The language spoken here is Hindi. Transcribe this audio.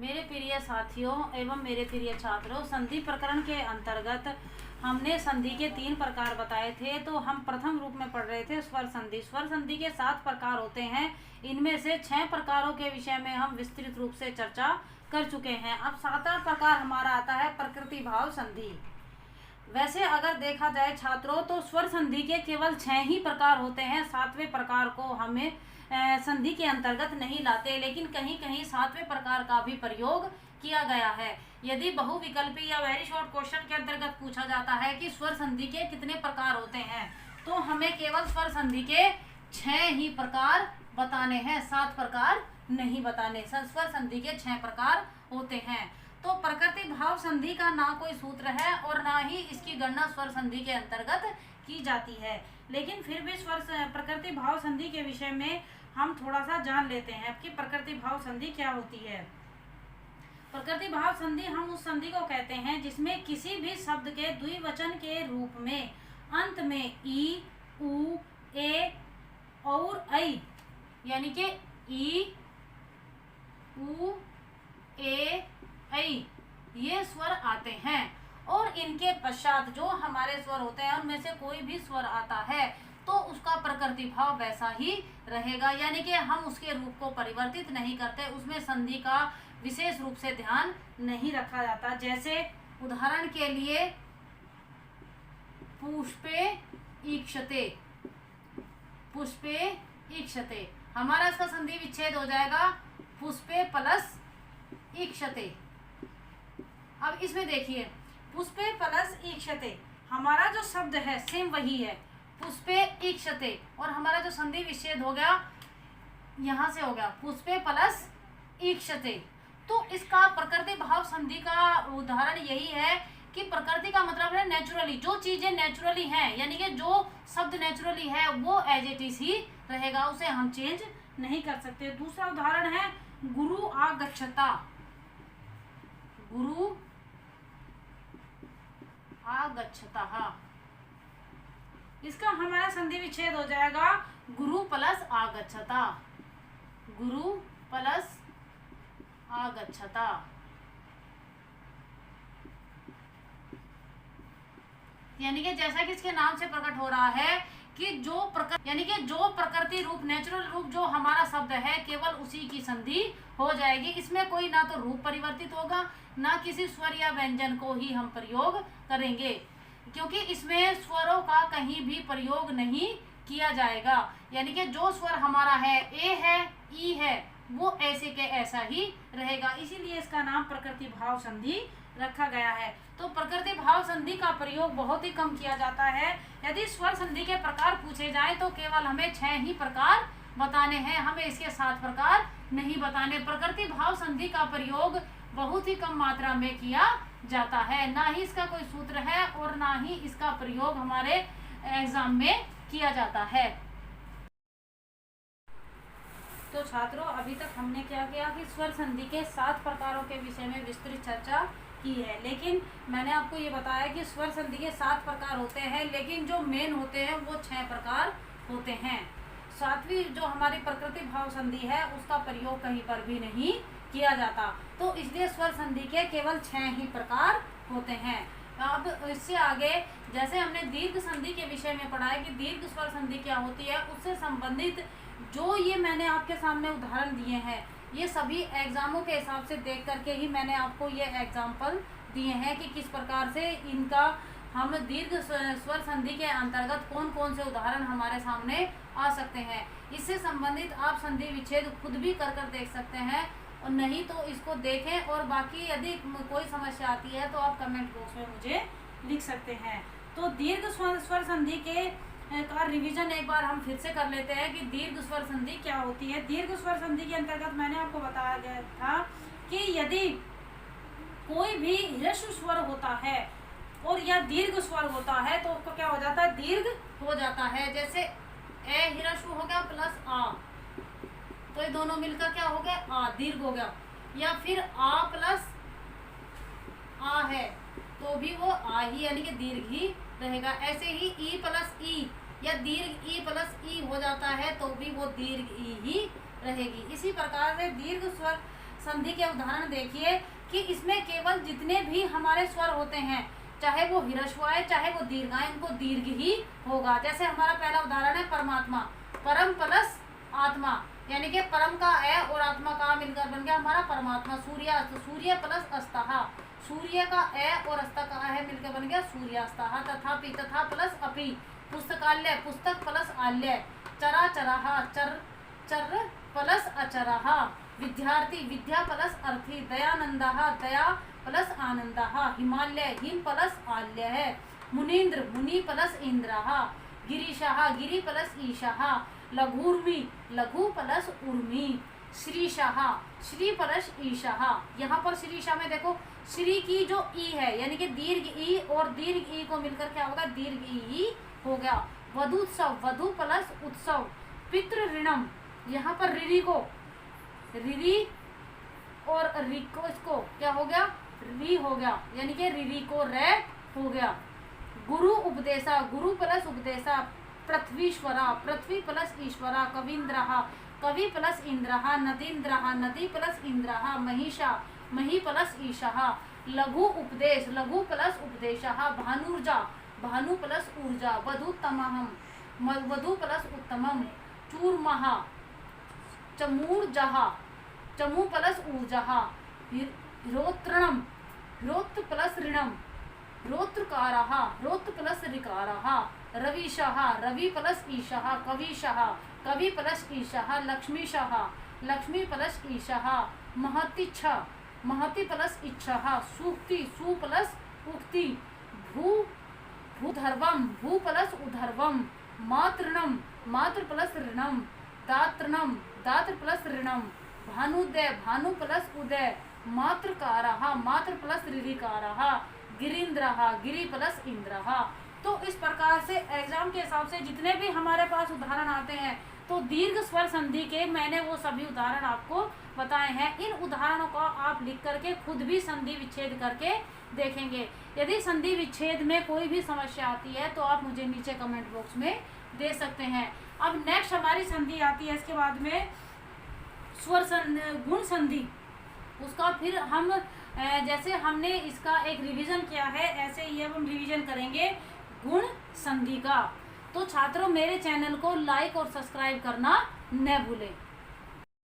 मेरे प्रिय साथियों एवं मेरे प्रिय छात्रों, संधि प्रकरण के अंतर्गत हमने संधि के 3 प्रकार बताए थे। तो हम प्रथम रूप में पढ़ रहे थे स्वर संधि। स्वर संधि के 7 प्रकार होते हैं। इनमें से 6 प्रकारों के विषय में हम विस्तृत रूप से चर्चा कर चुके हैं। अब 7वां प्रकार हमारा आता है प्रकृति भाव संधि। वैसे अगर देखा जाए छात्रों, तो स्वर संधि के केवल 6 ही प्रकार होते हैं। 7वें प्रकार को हमें संधि के अंतर्गत नहीं लाते, लेकिन कहीं कहीं 7वें प्रकार का भी प्रयोग किया गया है। यदि बहुविकल्पी या वेरी शॉर्ट क्वेश्चन के अंतर्गत पूछा जाता है कि स्वर संधि के कितने प्रकार होते हैं, तो हमें केवल स्वर संधि के 6 ही प्रकार बताने हैं, 7 प्रकार नहीं बताने। स्वर संधि के 6 प्रकार होते हैं। तो प्रकृति भाव संधि का ना कोई सूत्र है और ना ही इसकी गणना स्वर संधि के अंतर्गत की जाती है, लेकिन फिर भी प्रकृति भाव संधि के विषय में हम थोड़ा सा जान लेते हैं कि प्रकृति भाव संधि क्या होती है। प्रकृति भाव संधि हम उस संधि को कहते हैं जिसमें किसी भी शब्द के द्विवचन के रूप में अंत में ई, उ, ए और ऐ, यानी कि ई, उ, ए, ऐ ये स्वर आते हैं, और इनके पश्चात जो हमारे स्वर होते हैं उनमें से कोई भी स्वर आता है तो उसका प्रकृति भाव वैसा ही रहेगा, यानी कि हम उसके रूप को परिवर्तित नहीं करते, उसमें संधि का विशेष रूप से ध्यान नहीं रखा जाता। जैसे उदाहरण के लिए पुष्पे ईक्षते, पुष्पे ईक्षते, हमारा इसका संधि विच्छेद हो जाएगा पुष्पे प्लस ईक्षते। अब इसमें देखिए पुष्पे प्लस ईक्षते, हमारा जो शब्द है सेम वही है, पुष्पे ईक्षते, और हमारा जो संधि विच्छेद हो गया यहाँ से हो गया पुष्पे प्लस ईक्षते। तो इसका प्रकृति भाव संधि का उदाहरण यही है कि प्रकृति का मतलब है नेचुरली, जो चीजें नेचुरली हैं, यानी कि जो शब्द नेचुरली है वो एज इट इज ही रहेगा, उसे हम चेंज नहीं कर सकते। दूसरा उदाहरण है गुरु आगच्छता, गुरु आगच्छता, इसका हमारा संधि विच्छेद हो जाएगा गुरु प्लस आगच्छता, गुरु प्लस आगच्छता। यानी कि जैसा कि इसके नाम से प्रकट हो रहा है कि यानी कि जो प्रकृति रूप, नेचुरल रूप जो हमारा शब्द है केवल उसी की संधि हो जाएगी। इसमें कोई ना तो रूप परिवर्तित होगा, ना किसी स्वर या व्यंजन को ही हम प्रयोग करेंगे, क्योंकि इसमें स्वरों का कहीं भी प्रयोग नहीं किया जाएगा। यानी कि जो स्वर हमारा है ए है, ई है, वो ऐसे के ऐसा ही रहेगा, इसीलिए इसका नाम प्रकृति भाव संधि रखा गया है। तो प्रकृति भाव संधि का प्रयोग बहुत ही कम किया जाता है। यदि स्वर संधि के प्रकार पूछे जाए तो केवल हमें 6 ही प्रकार बताने हैं, हमें इसके 7 प्रकार नहीं बताने। प्रकृति भाव संधि का प्रयोग बहुत ही कम मात्रा में किया जाता है, ना ही इसका कोई सूत्र है और ना ही इसका प्रयोग हमारे एग्जाम में किया जाता है। तो छात्रों, अभी तक हमने क्या किया कि स्वर संधि के 7 प्रकारों के विषय में विस्तृत चर्चा की है, लेकिन मैंने आपको ये बताया कि स्वर संधि के 7 प्रकार होते हैं, लेकिन जो मेन होते हैं वो 6 प्रकार होते हैं। 7वीं जो हमारी प्रकृति भाव संधि है उसका प्रयोग कहीं पर भी नहीं किया जाता, तो इसलिए स्वर संधि के केवल 6 ही प्रकार होते हैं। अब इससे आगे जैसे हमने दीर्घ संधि के विषय में पढ़ा है कि दीर्घ स्वर संधि क्या होती है, उससे संबंधित जो ये मैंने आपके सामने उदाहरण दिए हैं, ये सभी एग्जामों के हिसाब से देख करके ही मैंने आपको ये एग्जाम्पल दिए हैं कि किस प्रकार से इनका हम दीर्घ स्वर संधि के अंतर्गत कौन कौन से उदाहरण हमारे सामने आ सकते हैं। इससे संबंधित आप संधि विच्छेद खुद भी कर देख सकते हैं, और नहीं तो इसको देखें, और बाकी यदि कोई समस्या आती है तो आप कमेंट बॉक्स में मुझे लिख सकते हैं। तो दीर्घ स्वर संधि के का रिवीजन एक बार हम फिर से कर लेते हैं कि दीर्घ स्वर संधि क्या होती है। दीर्घ स्वर संधि के अंतर्गत मैंने आपको बताया गया था कि यदि कोई भी ह्रस्व स्वर होता है और या दीर्घ स्वर होता है तो उसको क्या हो जाता है, दीर्घ हो जाता है। जैसे ए ह्रस्व हो गया प्लस आ, तो ये दोनों मिलकर क्या हो गया, आ, दीर्घ हो गया। या फिर आ प्लस आ है तो भी वो आ ही यानी कि दीर्घ ही रहेगा। ऐसे ही ई प्लस ई या दीर्घ ई प्लस ई हो जाता है तो भी वो दीर्घ ई ही रहेगी। इसी प्रकार से दीर्घ स्वर संधि के उदाहरण देखिए कि इसमें केवल जितने भी हमारे स्वर होते हैं, चाहे वो ह्रस्व आए चाहे वो दीर्घ आए, उनको दीर्घ ही होगा। जैसे हमारा पहला उदाहरण है परमात्मा, परम प्लस आत्मा, यानी कि परम का ए और आत्मा का मिलकर बन गया हमारा परमात्मा। सूर्यास्त, सूर्य प्लस अस्तः, सूर्य का ए और अस्ता का है मिलकर बन गया सूर्यास्तः। तथापि, तथा प्लस अपि। पुस्तकालय, पुस्तक प्लस आल्य। चराचरः, चर चर प्लस अचरः। विद्यार्थी, विद्या प्लस अर्थी। दयानंदः, दया प्लस आनंदः। हिमालय, हिम प्लस आल्य है। मुनीन्द्र, मुनि प्लस इंद्रः। गिरीशः, गिरि प्लस ईशः। लघुर्मी, लघु प्लस उर्मी। श्रीशः, श्री प्लस ईशः। यहाँ पर श्रीशा में देखो श्री की जो ई है यानी कि दीर्घ ई और दीर्घ ई को मिलकर क्या होगा, दीर्घ ई हो गया। वधुत्सव, वधु प्लस उत्सव। पितृ ऋणम, यहाँ पर रिरी को, रिरी और री को इसको क्या हो गया, री हो गया, यानी कि रिरी को रे हो गया। गुरु उपदेशा, गुरु प्लस उपदेशा। पृथ्वीश्वरा, पृथ्वी प्लस ईश्वरा। कवीन्द्रः, कवि प्लस इंद्रः। नदीन्द्रः, नदी प्लस इंद्रः। महिषा, मही प्लस ईशः। लघु उपदेश, लघु प्लस उपदेशः। भानुर्जा, भानु प्लस ऊर्जा। वधुत्तमः, वधु प्लस उत्तमम। चूर्मः, चमूर्जः, चमू प्लस ऊर्जः। ह्रोत्रणम, ह्रोत्र प्लस ऋणम। रोत्रकारः, रोत्र प्लस ऋकारः। रविशः, रवि प्लस ईशः। कविशः, कवि प्लस ईशः। लक्ष्मीशः, लक्ष्मी प्लस ईशः। महतिच्छ, महति प्लस इच्छः। सूक्ति, सु प्लस उक्ति। भू, भूधर्वम, भू प्लस उधर्वम। मातृणम, मातृ प्लस ऋणम। दातृणम, दातृ प्लस ऋणम। भानुदय, भानु प्लस उदय। मातृकारः, मातृ प्लस ऋकारः। गिरीन्द्रः, गिरि प्लस इंद्रः। तो इस प्रकार से एग्जाम के हिसाब से जितने भी हमारे पास उदाहरण आते हैं तो दीर्घ स्वर संधि के मैंने वो सभी उदाहरण आपको बताए हैं। इन उदाहरणों को आप लिख करके खुद भी संधि विच्छेद करके देखेंगे। यदि संधि विच्छेद में कोई भी समस्या आती है तो आप मुझे नीचे कमेंट बॉक्स में दे सकते हैं। अब नेक्स्ट हमारी संधि आती है इसके बाद में स्वर गुण संधि। उसका फिर हम जैसे हमने इसका एक रिवीजन किया है ऐसे ही अब हम रिवीजन करेंगे गुण संधि का। तो छात्रों मेरे चैनल को लाइक और सब्सक्राइब करना न भूलें।